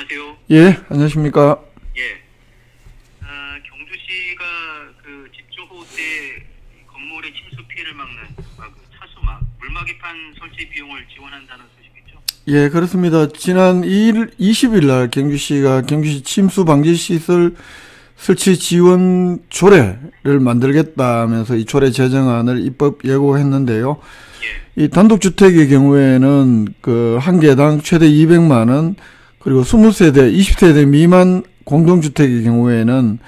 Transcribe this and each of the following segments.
안녕하세요. 예, 안녕하십니까. 예. 경주시가 그 집주호 때 건물의 침수 피해를 막는 차수막, 물막이판 설치 비용을 지원한다는 소식이죠? 예, 그렇습니다. 지난 20일 날 경주시가 경주시 침수 방지 시설 설치 지원 조례를 만들겠다면서 이 조례 제정안을 입법 예고했는데요. 예. 이 단독주택의 경우에는 그 한 개당 최대 200만 원, 그리고 20세대, 20세대 미만 공동주택의 경우에는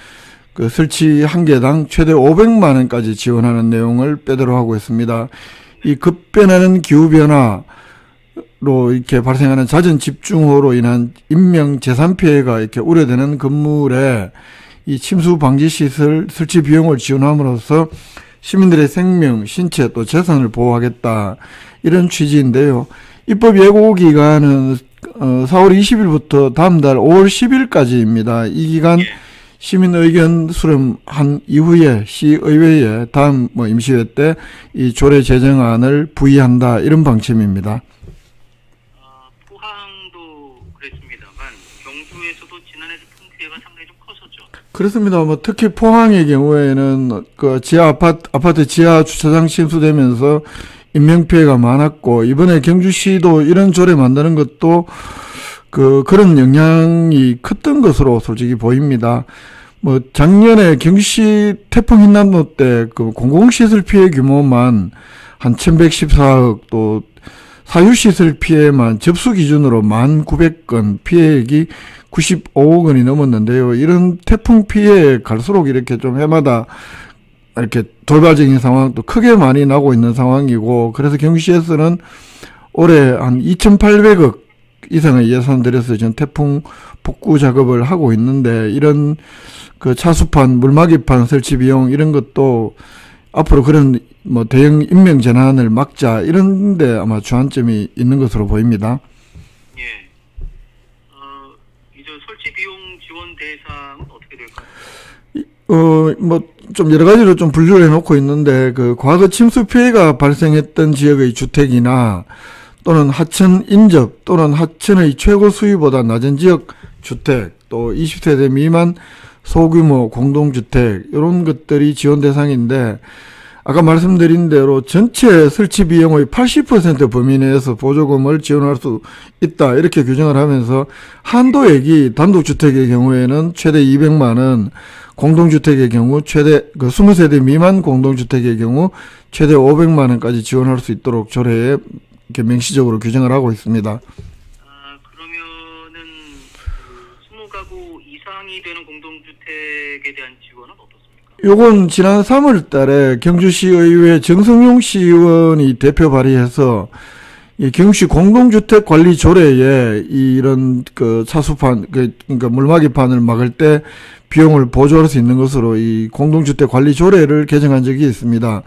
그 설치 한 개당 최대 500만 원까지 지원하는 내용을 빼도록 하고 있습니다. 이 급변하는 기후변화로 이렇게 발생하는 잦은 집중호우로 인한 인명 재산 피해가 이렇게 우려되는 건물에 이 침수 방지 시설 설치 비용을 지원함으로써 시민들의 생명, 신체 또 재산을 보호하겠다, 이런 취지인데요. 입법 예고 기간은 4월 20일부터 다음 달 5월 10일까지입니다. 이 기간 시민 의견 수렴한 이후에 시의회에 다음 임시회 때 이 조례 제정안을 부의한다, 이런 방침입니다. 포항도 그랬습니다만 경주에서도 지난해 태풍 피해가 상당히 좀 컸었죠. 그렇습니다. 특히 포항의 경우에는 그 지하 아파트 지하 주차장 침수되면서 인명피해가 많았고, 이번에 경주시도 이런 조례 만드는 것도 그런 영향이 컸던 것으로 솔직히 보입니다. 작년에 경주시 태풍 흰남노 때 그 공공시설 피해 규모만 한 1114억, 또 사유시설 피해만 접수 기준으로 1900건, 피해액이 95억 원이 넘었는데요. 이런 태풍 피해 갈수록 이렇게 좀 해마다 이렇게 돌발적인 상황도 크게 많이 나고 있는 상황이고, 그래서 경주시에서는 올해 한 2,800억 이상의 예산 들여서 지금 태풍 복구 작업을 하고 있는데, 이런 그 차수판, 물막이판 설치 비용 이런 것도 앞으로 그런 대형 인명 재난을 막자, 이런데 아마 주안점이 있는 것으로 보입니다. 예. 이제 설치 비용 지원 대상은 어떻게 될까요? 좀 여러 가지로 좀 분류를 해놓고 있는데, 그 과거 침수 피해가 발생했던 지역의 주택이나 또는 하천 인접 또는 하천의 최고 수위보다 낮은 지역 주택, 또 20세대 미만 소규모 공동주택, 이런 것들이 지원 대상인데, 아까 말씀드린 대로 전체 설치 비용의 80% 범위 내에서 보조금을 지원할 수 있다, 이렇게 규정을 하면서 한도액이 단독주택의 경우에는 최대 200만 원, 공동주택의 경우 최대 20세대 미만 공동주택의 경우 최대 500만 원까지 지원할 수 있도록 조례에 이렇게 명시적으로 규정을 하고 있습니다. 그러면은 20가구 이상이 되는 공동주택에 대한 지원은 어떻습니까? 요건 지난 3월 달에 경주시의회 정성용 시의원이 대표 발의해서 이 경주시 공동주택 관리 조례에 이런 그 차수판, 그러니까 물막이판을 막을 때 비용을 보조할 수 있는 것으로 이 공동주택 관리 조례를 개정한 적이 있습니다.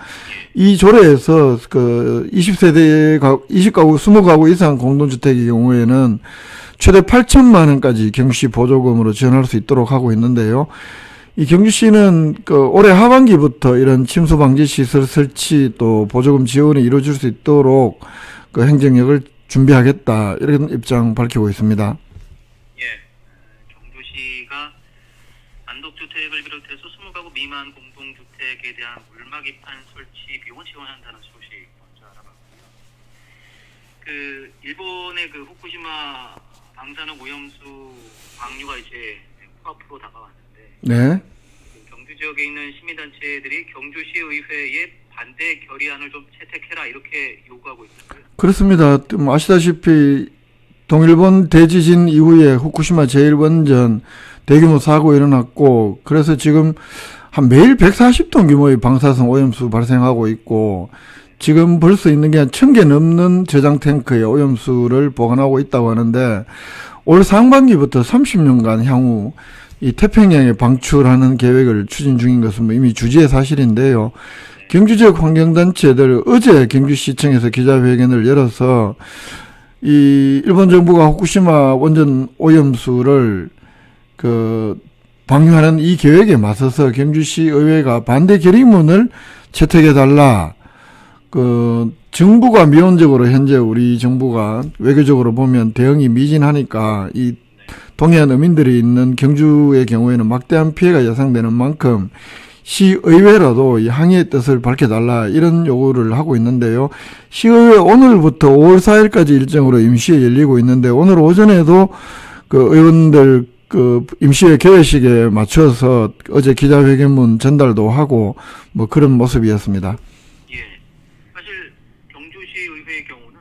이 조례에서 그 20가구, 20가구 이상 공동주택의 경우에는 최대 8천만 원까지 경주시 보조금으로 지원할 수 있도록 하고 있는데요. 이 경주시는 올해 하반기부터 이런 침수 방지 시설 설치 또 보조금 지원이 이루어질 수 있도록 행정력을 준비하겠다, 이런 입장 밝히고 있습니다. 예, 경주시가 단독주택을 비롯해서 20가구 미만 공동주택에 대한 물막이판 설치 비용을 지원한다는 소식 먼저 알아봤고요. 일본의 후쿠시마 방사능 오염수 방류가 이제 코앞으로 다가왔는데, 네. 경주 지역에 있는 시민단체들이 경주시 의회에 반대 결의안을 좀 채택해라, 이렇게 요구하고 있는데요. 그렇습니다. 아시다시피 동일본 대지진 이후에 후쿠시마 제1원전 대규모 사고 일어났고, 그래서 지금 매일 140톤 규모의 방사성 오염수 발생하고 있고, 지금 벌써 있는 게 한 1,000개 넘는 저장 탱크에 오염수를 보관하고 있다고 하는데, 올 상반기부터 30년간 향후 이 태평양에 방출하는 계획을 추진 중인 것은 이미 주지의 사실인데요. 경주 지역 환경단체들 어제 경주시청에서 기자회견을 열어서 이 일본 정부가 후쿠시마 원전 오염수를 방류하는 이 계획에 맞서서 경주시 의회가 반대 결의문을 채택해달라. 정부가 미온적으로 현재 우리 정부가 외교적으로 보면 대응이 미진하니까 이 동해안 어민들이 있는 경주의 경우에는 막대한 피해가 예상되는 만큼 시의회라도 이 항의의 뜻을 밝혀달라 이런 요구를 하고 있는데요. 시의회 오늘부터 5월 4일까지 일정으로 임시회 열리고 있는데 오늘 오전에도 그 의원들 그 임시회 개회식에 맞춰서 어제 기자회견문 전달도 하고 뭐 그런 모습이었습니다. 예, 사실 경주시 의회의 경우는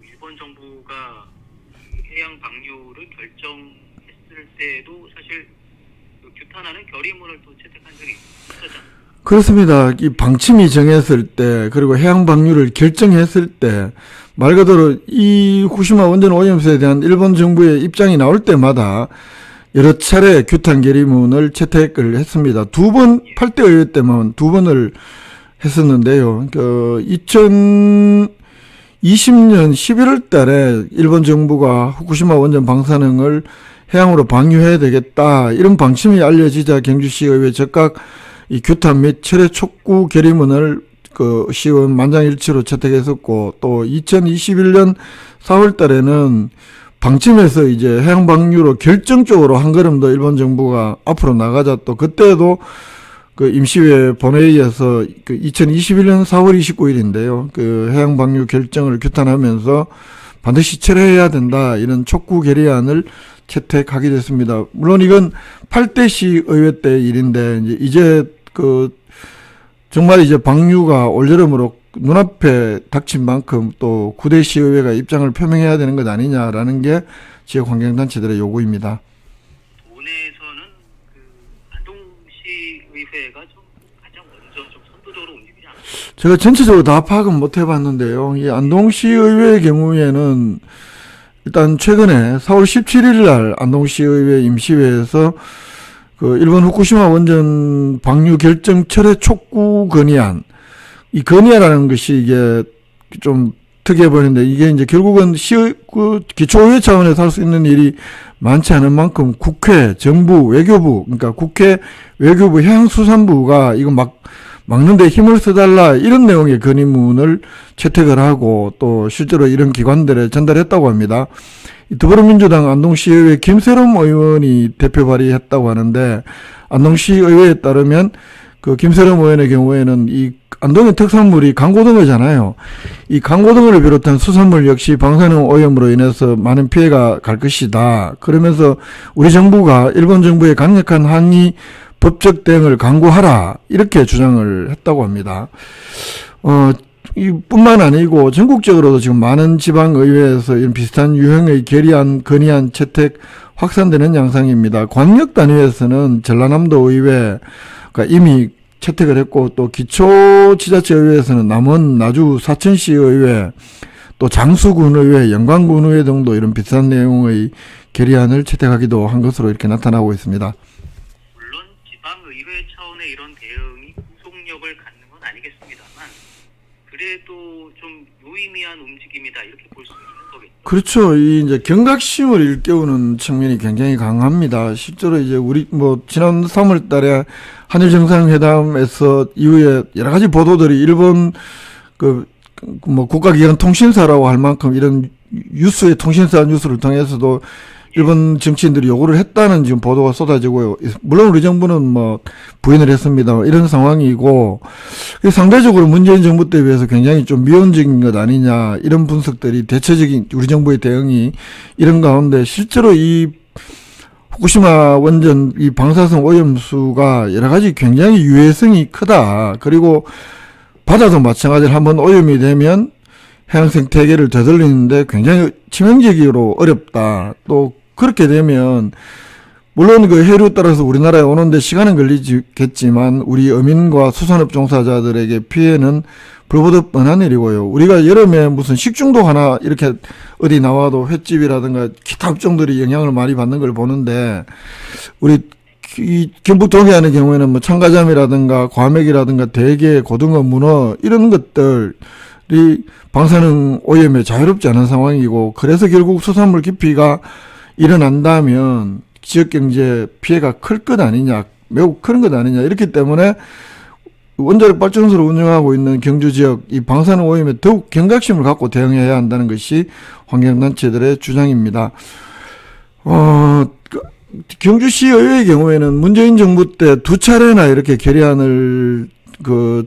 일본 정부가 해양 방류를 결정했을 때도 사실 그 규탄하는 결의문을 또 채택한 적이 있었잖아요. 그렇습니다. 이 방침이 정했을 때 그리고 해양 방류를 결정했을 때 말 그대로 이 후쿠시마 원전 오염수에 대한 일본 정부의 입장이 나올 때마다 여러 차례 규탄 결의문을 채택을 했습니다. 2번 8대 의회 때만 2번을 했었는데요. 2020년 11월 달에 일본 정부가 후쿠시마 원전 방사능을 해양으로 방류해야 되겠다 이런 방침이 알려지자 경주시 의회 즉각 이 규탄 및 철회 촉구 결의문을 그 시의원 만장일치로 채택했었고 또 2021년 4월 달에는 방침에서 이제 해양 방류로 결정적으로 한 걸음 더 일본 정부가 앞으로 나가자 또 그때도 그 임시회 본회의에서 그 2021년 4월 29일인데요. 그 해양 방류 결정을 규탄하면서 반드시 철회해야 된다 이런 촉구 결의안을 채택하게 됐습니다. 물론 이건 8대 시의회 때 일인데 이제 그 정말 이제 방류가 올여름으로 눈앞에 닥친 만큼 또 9대 시의회가 입장을 표명해야 되는 것 아니냐라는 게 지역 환경단체들의 요구입니다. 도내에서는 그 안동시의회가 좀 가장 먼저 좀 선두적으로 움직이지 않았어요. 제가 전체적으로 다 파악은 못 해봤는데요. 이 안동시의회의 경우에는 일단 최근에 4월 17일 날 안동시의회 임시회에서 그 일본 후쿠시마 원전 방류 결정 철회 촉구 건의안, 이 건의안이라는 것이 이게 좀 특이해 보이는데 이게 이제 결국은 그 기초의회 차원에서 할 수 있는 일이 많지 않은 만큼 국회, 정부, 외교부, 그러니까 국회, 외교부, 해양수산부가 이거 막는데 힘을 써달라 이런 내용의 건의문을 채택을 하고 또 실제로 이런 기관들에 전달했다고 합니다. 더불어민주당 안동시의회 김세롬 의원이 대표 발의했다고 하는데 안동시의회에 따르면 그 김세롬 의원의 경우에는 이 안동의 특산물이 강고등어잖아요. 이 강고등어를 비롯한 수산물 역시 방사능 오염으로 인해서 많은 피해가 갈 것이다. 그러면서 우리 정부가 일본 정부의 강력한 항의 법적 대응을 강구하라 이렇게 주장을 했다고 합니다. 뿐만 아니고 전국적으로도 지금 많은 지방의회에서 이런 비슷한 유형의 결의안, 건의안 채택 확산되는 양상입니다. 광역단위에서는 전라남도 의회가 이미 채택을 했고 또 기초지자체의회에서는 남원, 나주, 사천시의회, 또 장수군의회, 영광군의회 등도 이런 비슷한 내용의 결의안을 채택하기도 한 것으로 이렇게 나타나고 있습니다. 물론 지방의회 차원의 이런 대응이 구속력을 갖는 건 아니겠습니다만 그래도 좀 유의미한 움직임이다 이렇게 볼 수 있는 거겠죠. 그렇죠. 이 이제 경각심을 일깨우는 측면이 굉장히 강합니다. 실제로 이제 우리 지난 3월 달에 한일 정상회담에서 이후에 여러 가지 보도들이 일본 국가기관 통신사라고 할 만큼 이런 뉴스의 통신사 뉴스를 통해서도 일본 정치인들이 요구를 했다는 지금 보도가 쏟아지고요. 물론 우리 정부는 부인을 했습니다. 이런 상황이고, 상대적으로 문재인 정부 때에 비해서 굉장히 좀 미온적인 것 아니냐, 이런 분석들이 대체적인 우리 정부의 대응이 이런 가운데 실제로 이 후쿠시마 원전 이 방사성 오염수가 여러 가지 굉장히 유해성이 크다. 그리고 바다도 마찬가지로 한번 오염이 되면 해양 생태계를 되돌리는데 굉장히 치명적으로 어렵다. 또 그렇게 되면 물론 그 해류 따라서 우리나라에 오는데 시간은 걸리겠지만 우리 어민과 수산업 종사자들에게 피해는 불보듯 뻔한 일이고요. 우리가 여름에 무슨 식중독 하나 이렇게 어디 나와도 횟집이라든가 기타 업종들이 영향을 많이 받는 걸 보는데 우리 이 경북 동해안의 경우에는 참가자미라든가 과메기라든가 대게, 고등어, 문어 이런 것들이 방사능 오염에 자유롭지 않은 상황이고 그래서 결국 수산물 기피가 일어난다면 지역경제 피해가 클 것 아니냐, 매우 큰 것 아니냐. 이렇기 때문에 원자력 발전소를 운영하고 있는 경주 지역 이 방사능 오염에 더욱 경각심을 갖고 대응해야 한다는 것이 환경단체들의 주장입니다. 경주시 의회의 경우에는 문재인 정부 때 2차례나 이렇게 결의안을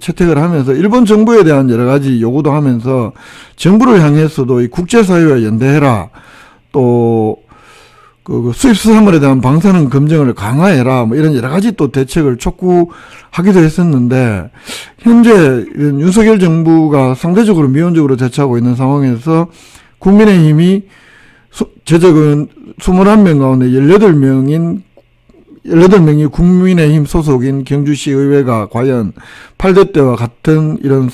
채택을 하면서 일본 정부에 대한 여러 가지 요구도 하면서 정부를 향해서도 이 국제사회와 연대해라. 또 수입수산물에 대한 방사능 검증을 강화해라. 뭐 이런 여러 가지 또 대책을 촉구하기도 했었는데 현재 이런 윤석열 정부가 상대적으로 미온적으로 대처하고 있는 상황에서 국민의힘이 제적은 21명 가운데 18명이 국민의힘 소속인 경주시 의회가 과연 8대 때와 같은 이런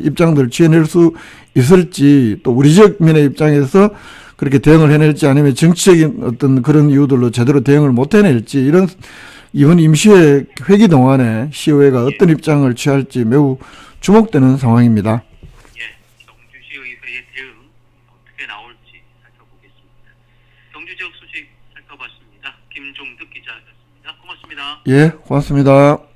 입장들을 취해낼 수 있을지, 또 우리 지역민의 입장에서 그렇게 대응을 해낼지, 아니면 정치적인 어떤 그런 이유들로 제대로 대응을 못 해낼지, 이번 임시회 회기 동안에 시의회가 어떤 입장을 취할지 매우 주목되는 상황입니다. 경주시 의회의 대응 어떻게 나올지 살펴보겠습니다. 경주 지역 소식 살펴봤습니다. 김종득 기자였습니다. 고맙습니다. 예, 고맙습니다.